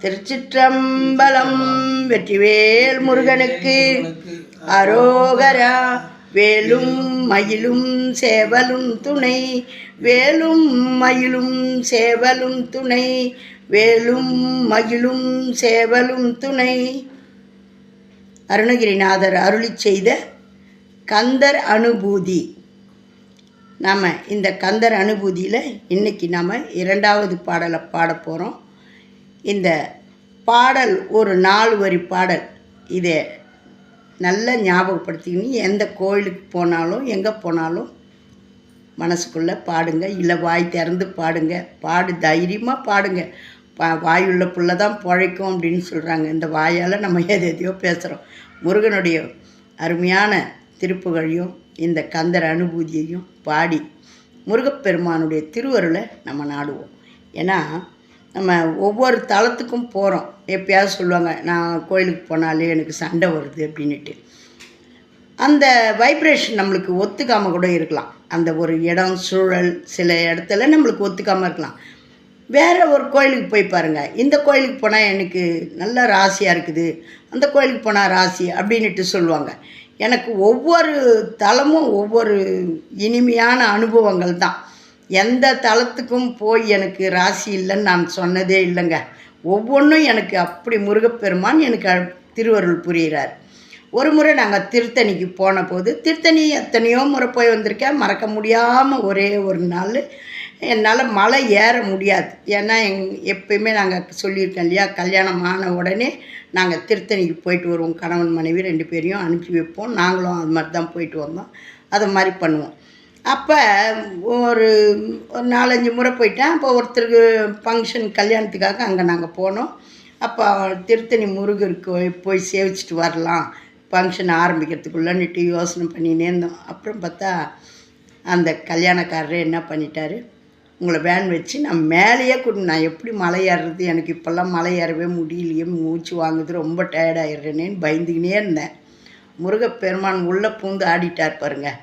திருச்சிற்றம்பலம். வெற்றிவேல் முருகனுக்கு அரோகரா. வேலும் மயிலும் சேவலும் துணை, வேலும் மயிலும் சேவலும் துணை, வேலும் மயிலும் சேவலும் துணை. அருணகிரிநாதர் அருளி செய்த கந்தர் அனுபூதி. நாம் இந்த கந்தர் அனுபூதியில் இன்றைக்கி நாம் 2வது பாடலை பாட போகிறோம். இந்த பாடல் ஒரு 4 வரி பாடல். இதை நல்லா ஞாபகப்படுத்திக்கின்னு எந்த கோயிலுக்கு போனாலும் எங்கே போனாலும் மனசுக்குள்ளே பாடுங்க, இல்லை வாய் திறந்து பாடுங்க. தைரியமாக பாடுங்க. வாயுள்ள புள்ள தான் பிழைக்கும் அப்படின்னு சொல்கிறாங்க. இந்த வாயால் நம்ம எதையோ பேசுகிறோம். முருகனுடைய அருமையான திருப்புகழையும் இந்த கந்தர் அனுபூதியையும் பாடி முருகப்பெருமானுடைய திருவருளை நம்ம நாடுவோம். ஏன்னா நம்ம ஒவ்வொரு தலத்துக்கும் போகிறோம். எப்பயாவது சொல்லுவாங்க, நான் கோயிலுக்கு போனாலே எனக்கு சண்டை வருது அப்படின்ட்டு. அந்த வைப்ரேஷன் நம்மளுக்கு ஒத்துக்காமல் கூட இருக்கலாம். அந்த ஒரு இடம் சூழல் சில இடத்துல நம்மளுக்கு ஒத்துக்காமல் இருக்கலாம். வேறு ஒரு கோயிலுக்கு போய் பாருங்கள். இந்த கோயிலுக்கு போனால் எனக்கு நல்ல ராசியாக இருக்குது, அந்த கோயிலுக்கு போனால் ராசி அப்படின்ட்டு சொல்லுவாங்க. எனக்கு ஒவ்வொரு தலமும் ஒவ்வொரு இனிமையான அனுபவங்கள் தான். எந்த தலத்துக்கும் போய் எனக்கு ராசி இல்லைன்னு நான் சொன்னதே இல்லைங்க. ஒவ்வொன்றும் எனக்கு அப்படி முருகப்பெருமான் எனக்கு திருவருள் புரிகிறார். ஒரு முறை நாங்கள் திருத்தணிக்கு போன போது, திருத்தணி எத்தனையோ முறை போய் வந்திருக்கேன், மறக்க முடியாமல் ஒரே ஒரு நாள் என்னால் மலை ஏற முடியாது. ஏன்னா எப்பயுமே நாங்கள் சொல்லியிருக்கோம் இல்லையா, கல்யாணம் ஆன உடனே நாங்கள் திருத்தணிக்கு போயிட்டு வருவோம். கணவன் மனைவி 2 பேரையும் அனுப்பி வைப்போம். நாங்களும் அது மாதிரி தான் போயிட்டு வந்தோம். அதை மாதிரி பண்ணுவோம். அப்போ ஒரு 4-5 முறை போயிட்டேன். அப்போ ஒருத்தருக்கு ஃபங்க்ஷன் கல்யாணத்துக்காக அங்கே நாங்கள் போனோம். அப்போ திருத்தணி முருகருக்கு போய் சேவிச்சிட்டு வரலாம் ஃபங்க்ஷன் ஆரம்பிக்கிறதுக்குள்ளன்னுட்டு யோசனை பண்ணினே இருந்தோம். அப்புறம் பார்த்தா அந்த கல்யாணக்காரரே என்ன பண்ணிட்டாரு, உங்களை வேன் வச்சு நான் மேலேயே நான் எப்படி மலை ஏறுறது, எனக்கு இப்போல்லாம் மலை ஏறவே முடியலையே, மூச்சு வாங்குது, ரொம்ப டயர்டாகிடுறேனேன்னு பயந்துக்கினே இருந்தேன். முருகப்பெருமான் உள்ளே பூந்து ஆடிட்டார் பாருங்கள்.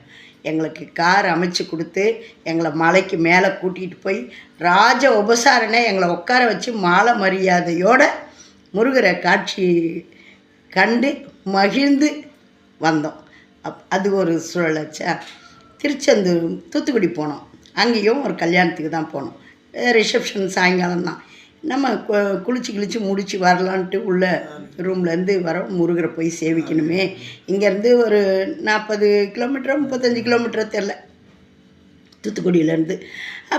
எங்களுக்கு கார் அமைச்சு கொடுத்து எங்களை மலைக்கு மேலே கூட்டிகிட்டு போய் ராஜ உபசாரணை எங்களை உட்கார வச்சு மாலை மரியாதையோடு முருகரை காட்சி கண்டு மகிழ்ந்து வந்தோம். அது ஒரு சூழலாச்சா. திருச்செந்தூர் தூத்துக்குடி போனோம். அங்கேயும் ஒரு கல்யாணத்துக்கு தான் போனோம். ரிசப்ஷன் சாயங்காலம் தான். நம்ம குளிச்சு முடித்து வரலான்ட்டு உள்ள ரூம்லேருந்து வரோம். முருகரை போய் சேவிக்கணுமே. இங்கேருந்து ஒரு 40 கிலோமீட்டரோ 35 கிலோமீட்டரோ தெரில, தூத்துக்குடியிலேருந்து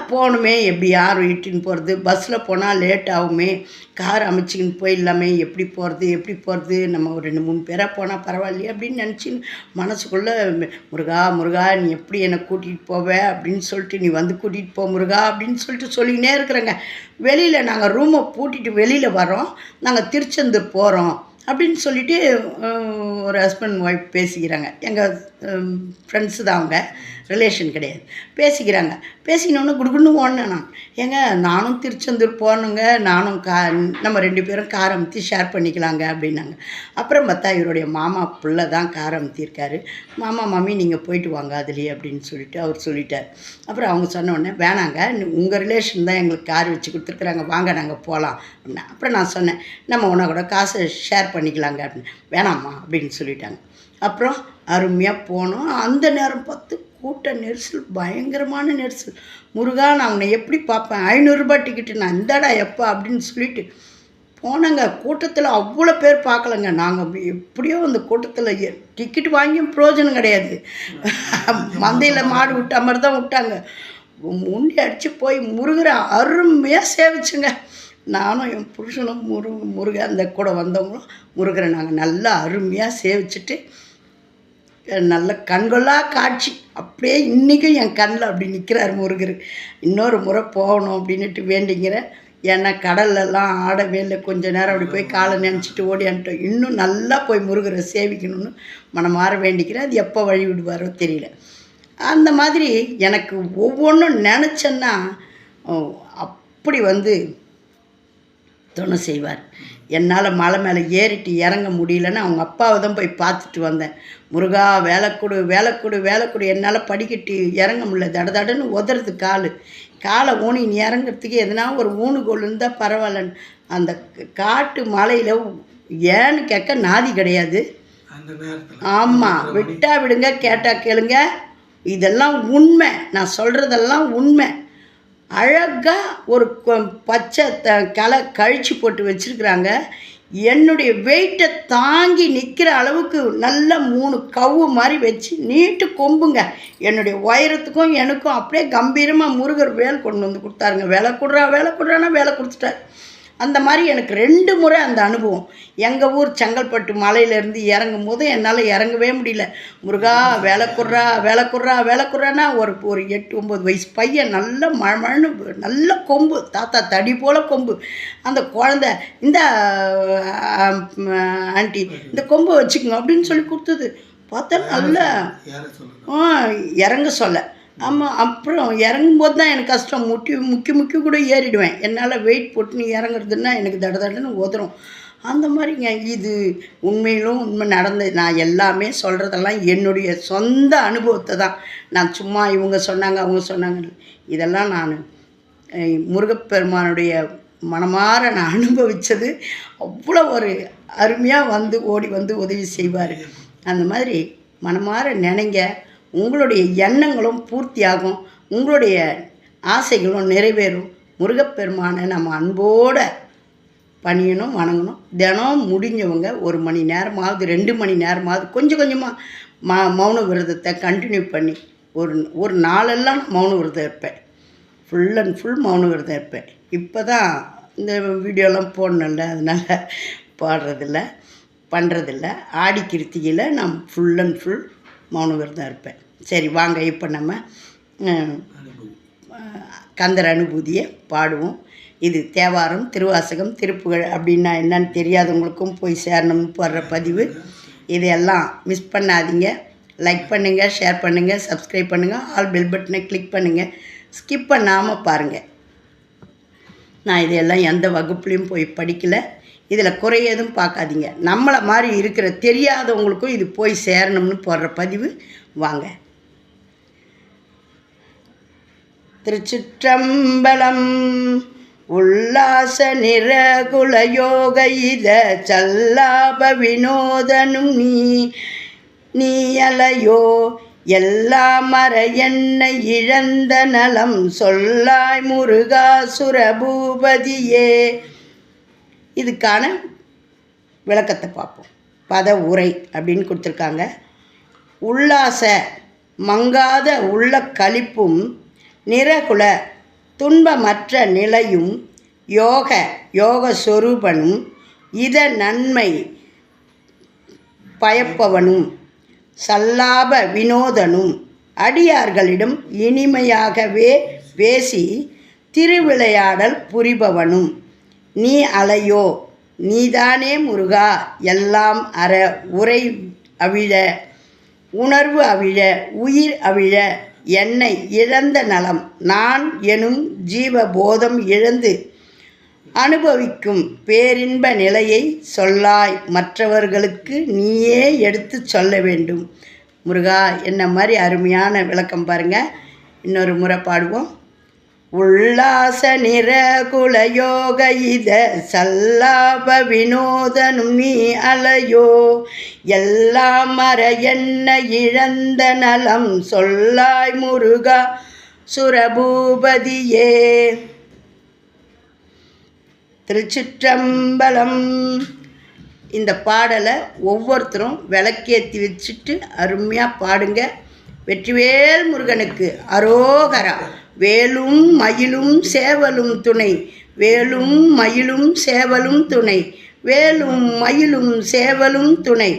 போகணுமே. எப்படி யார் இட்டுன்னு போகிறது, பஸ்ஸில் போனால் லேட் ஆகுமே, கார் அமைச்சிக்கின்னு போயிடலாமே, எப்படி போகிறது, நம்ம ஒரு 2-3 பேராக போனால் பரவாயில்லையே அப்படின்னு நினச்சின்னு மனசுக்குள்ளே முருகா நீ எப்படி என்னை கூட்டிகிட்டு போவே அப்படின்னு சொல்லிட்டு, நீ வந்து கூட்டிகிட்டு போ முருகா அப்படின்னு சொல்லிக்கினே இருக்கிறேங்க. வெளியில் நாங்கள் ரூமை பூட்டிட்டு வெளியில் வரோம். நாங்கள் திருச்செந்தூர் போகிறோம் அப்படின்னு சொல்லிவிட்டு ஒரு ஹஸ்பண்ட் ஒய்ஃப் பேசிக்கிறாங்க. எங்கள் ஃப்ரெண்ட்ஸு தான், அவங்க ரிலேஷன் கிடையாது. பேசிக்கினோன்னு குடுக்குன்னு ஓடினேன் நான். நானும் திருச்செந்தூர் போகணுங்க, நானும் நம்ம 2 பேரும் கார் அமுத்தி ஷேர் பண்ணிக்கலாங்க அப்படின்னாங்க. அப்புறம் பார்த்தா இவருடைய மாமா பிள்ளை தான் கார் அமுத்தியிருக்காரு. மாமி நீங்கள் போயிட்டு வாங்க அதுலேயே அப்படின்னு சொல்லிட்டு அவர் சொல்லிட்டார். அப்புறம் அவங்க சொன்ன உடனே, வேணாங்க உங்கள் ரிலேஷன் தான் எங்களுக்கு கார் வச்சு கொடுத்துருக்குறாங்க, வாங்க நாங்கள் போகலாம் அப்படின்னா. அப்புறம் நான் சொன்னேன், நம்ம உன்னை கூட காசை ஷேர் பண்ணிக்கலாங்க அப்படின்னு. வேணாம்மா அப்படின்னு சொல்லிட்டாங்க. அப்புறம் அருமையாக போனோம். அந்த நேரம் பார்த்து கூட்ட நெரிசல், பயங்கரமான நெரிசல். முருகா நான் உன்னை எப்படி பார்ப்பேன், 500 ரூபாய் டிக்கெட்டு, நான் இந்தாடா எப்போ அப்படின்னு சொல்லிட்டு போனாங்க. கூட்டத்தில் அவ்வளோ பேர் பார்க்கலங்க. நாங்கள் எப்படியோ அந்த கூட்டத்தில் டிக்கெட் வாங்கியும் பிரயோஜனம் கிடையாது. மந்தையில் மாடு விட்ட மாதிரி தான் விட்டாங்க. முண்டி அடித்து போய் முருகரை அருமையாக சேவிச்சுங்க. நானும் என் புருஷனும் முருக அந்த கூட வந்தவங்களும் முருகரை நாங்கள் நல்லா அருமையாக சேவிச்சுட்டு நல்ல கண்கொள்ளா காட்சி. அப்படியே இன்றைக்கும் என் கண்ணில் அப்படி நிற்கிறார் முருகர். இன்னொரு முறை போகணும் அப்படின்ட்டு வேண்டிங்கிறேன். ஏன்னா கடல்லலாம் ஆடவே இல்லை. கொஞ்சம் நேரம் அப்படி போய் காலை நினச்சிட்டு ஓடியான்ட்டோம். இன்னும் நல்லா போய் முருகரை சேவிக்கணும்னு மனமாற வேண்டிக்கிறேன். அது எப்போ வழி விடுவாரோ தெரியல. அந்த மாதிரி எனக்கு ஒவ்வொன்றும் நினச்சேன்னா அப்படி வந்து துணை செய்வார். என்னால் மலை மேலே ஏறிட்டு இறங்க முடியலன்னு அவங்க அப்பாவை தான் போய் பார்த்துட்டு வந்தேன். முருகா வேலை கொடு என்னால் படிக்கட்டு இறங்க முடியல, தடன்னு உதறது காலை ஊனி இறங்கிறதுக்கு எதுனா ஒரு ஊனுகோல் இருந்தால் பரவாயில்லன்னு. அந்த காட்டு மலையில் ஏன்னு கேட்க நாதி கிடையாது. ஆமாம், விட்டா விடுங்க, கேட்டால் கேளுங்க. இதெல்லாம் உண்மை, நான் சொல்கிறதெல்லாம் உண்மை. அழகாக ஒரு பச்சை கழிச்சு போட்டு வச்சுருக்குறாங்க. என்னுடைய வெயிட்டை தாங்கி நிற்கிற அளவுக்கு நல்ல 3 கவ்வு மாதிரி வச்சு நீட்டு கொம்புங்க. என்னுடைய உயரத்துக்கும் எனக்கும் அப்படியே கம்பீரமாக முருகர் வேல் கொண்டு வந்து கொடுத்தாருங்க. வேலை கொடுறான்னா வேலை கொடுத்துட்டார். அந்த மாதிரி எனக்கு 2 முறை அந்த அனுபவம். எங்கள் ஊர் செங்கல்பட்டு மலையிலேருந்து இறங்கும் போது என்னால் இறங்கவே முடியல. முருகா வேலை கொடுறான்னா ஒரு 8-9 வயசு பையன் நல்ல மழன்னு நல்ல கொம்பு, தாத்தா தடி போல் கொம்பு. அந்த குழந்தை, இந்த ஆண்டி இந்த கொம்பை வச்சுக்கோங்க அப்படின்னு சொல்லி கொடுத்தது. பார்த்தா நல்லா இறங்க சொல்ல. ஆமாம், அப்புறம் இறங்கும்போது தான் எனக்கு கஷ்டம். முக்கி கூட ஏறிடுவேன். என்னால் வெயிட் போட்டு நீ இறங்குறதுன்னா எனக்கு தடன்னு உதறும். அந்த மாதிரிங்க. இது உண்மையிலும் உண்மை நடந்தது. நான் எல்லாமே சொல்கிறதெல்லாம் என்னுடைய சொந்த அனுபவத்தை தான். நான் சும்மா இவங்க சொன்னாங்க அவங்க சொன்னாங்க, இதெல்லாம் நான் முருகப்பெருமானுடைய மனமாற நான் அனுபவித்தது. அவ்வளோ ஒரு அருமையாக ஓடி வந்து உதவி செய்வார். அந்த மாதிரி மனமாற நினைங்க. உங்களுடைய எண்ணங்களும் பூர்த்தியாகும், உங்களுடைய ஆசைகளும் நிறைவேறும். முருகப்பெருமானை நம்ம அன்போடு பணியணும், வணங்கணும். தினம் முடிஞ்சவங்க 1 மணி நேரமாவது 2 மணி நேரமாவது கொஞ்சம் கொஞ்சமாக மௌன விரதத்தை கண்டினியூ பண்ணி ஒரு நாளெல்லாம் மௌன விரதம் இருப்பேன். ஃபுல் அண்ட் ஃபுல் மௌன விரதம் இருப்பேன். இப்போ தான் இந்த வீடியோலாம் போடணும்ல, அதனால் பாடுறதில்ல, பண்ணுறதில்ல. ஆடி கிருத்திகையில் நான் ஃபுல் அண்ட் ஃபுல் மௌன விரதம் இருப்பேன். சரி வாங்க, இப்போ நம்ம கந்தர் அனுபூதியை பாடுவோம். இது தேவாரம், திருவாசகம், திருப்புகழ் அப்படின்னா என்னன்னு தெரியாதவங்களுக்கும் போய் சேரணும்னு போடுற பதிவு. இதையெல்லாம் மிஸ் பண்ணாதீங்க. லைக் பண்ணுங்கள், ஷேர் பண்ணுங்கள், சப்ஸ்கிரைப் பண்ணுங்கள், ஆல் பெல் பட்டனை கிளிக் பண்ணுங்கள். ஸ்கிப் பண்ணாமல் பாருங்கள். நான் இதையெல்லாம் எந்த வகுப்புலேயும் போய் படிக்கலை. இதில் குறை எதுவும் பார்க்காதீங்க. நம்மளை மாதிரி இருக்கிற தெரியாதவங்களுக்கும் இது போய் சேரணும்னு போடுற பதிவு. வாங்க. திருச்சிற்றம்பலம். உல்லாச நிரகுல யோக இத சல்லாப வினோதனும் நீ அலையோ எல்லா மர என்னை இழந்த நலம் சொல்லாய் முருகா சுரபூபதியே. இதுக்கான விளக்கத்தை பார்ப்போம். பத உரை அப்படின்னு கொடுத்துருக்காங்க. உல்லாச மங்காத உள்ள களிப்பும் நிரகுல துன்பமற்ற நிலையும் யோக சொரூபனும் இத நன்மை பயப்பவனும் சல்லாப வினோதனும் அடியார்களிடம் இனிமையாகவே பேசி திருவிளையாடல் புரிபவனும் நீ அலையோ நீதானே முருகா எல்லாம் அற உரை அவிழ உணர்வு அவிழ உயிர் அவிழ என்னை இழந்த நலம் நான் எனும் ஜீவபோதம் இழந்து அனுபவிக்கும் பேரின்ப நிலையை சொல்லாய் மற்றவர்களுக்கு நீயே எடுத்து சொல்ல வேண்டும். முருகா, என்ன மாதிரி அருமையான விளக்கம் பாருங்கள். இன்னொரு முறை பாடுவோம். உல்லாச நிரகுல யோக இத சல்லாப வினோதனும் நீ அலையோ எல்லாம் மர என்ன இழந்த நலம் சொல்லாய் முருகா சுரபூபதியே. திருச்சிற்றம்பலம். இந்த பாடலை ஒவ்வொருத்தரும் விளக்கேற்றி வச்சுட்டு அருமையாக பாடுங்க. வெற்றிவேல் முருகனுக்கு அரோகரா. வேலும் மயிலும் சேவலும் துணை, வேலும் மயிலும் சேவலும் துணை, வேலும் மயிலும் சேவலும் துணை.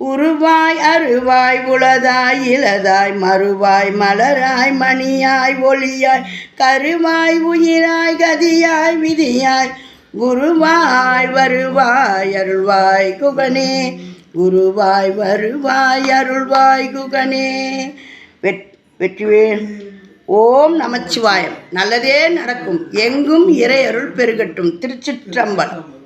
உருவாய் அருவாய் உளதாய் இளதாய் மறுவாய் மலராய் மணியாய் ஒளியாய் கருவாய் உயிராய் கதியாய் விதியாய் குருவாய் வருவாய் அருள்வாய் குகனே, குருவாய் வருவாய் அருள்வாய் குகனே. வெற்றிவேல் ஓம் நமச்சிவாயம். நல்லதே நடக்கும். எங்கும் இறை அருள் பெருகட்டும். திருச்சிற்றம்பலம்.